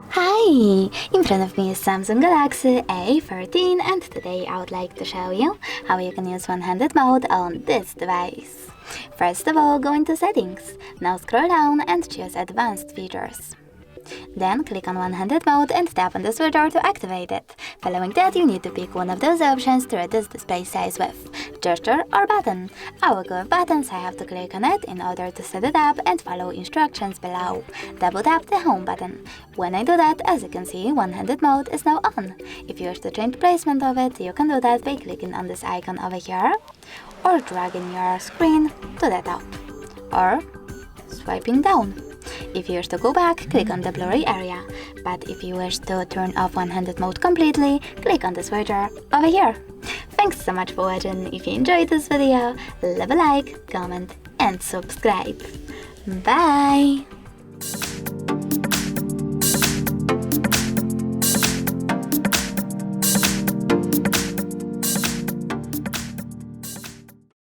Hi! In front of me is Samsung Galaxy A13 and today I would like to show you how you can use one-handed mode on this device. First of all, go into Settings. Now scroll down and choose Advanced Features. Then click on one-handed mode and tap on the switcher to activate it. Following that, you need to pick one of those options to reduce display size with gesture or button. I will go with buttons. I have to click on it in order to set it up and follow instructions below. Double tap the home button. When I do that, as you can see, one-handed mode is now on. If you wish to change placement of it, you can do that by clicking on this icon over here or dragging your screen to the top or swiping down. If you wish to go back, click on the blurry area, but if you wish to turn off one-handed mode completely, click on the switcher over here. Thanks so much for watching. If you enjoyed this video, leave a like, comment and subscribe. Bye!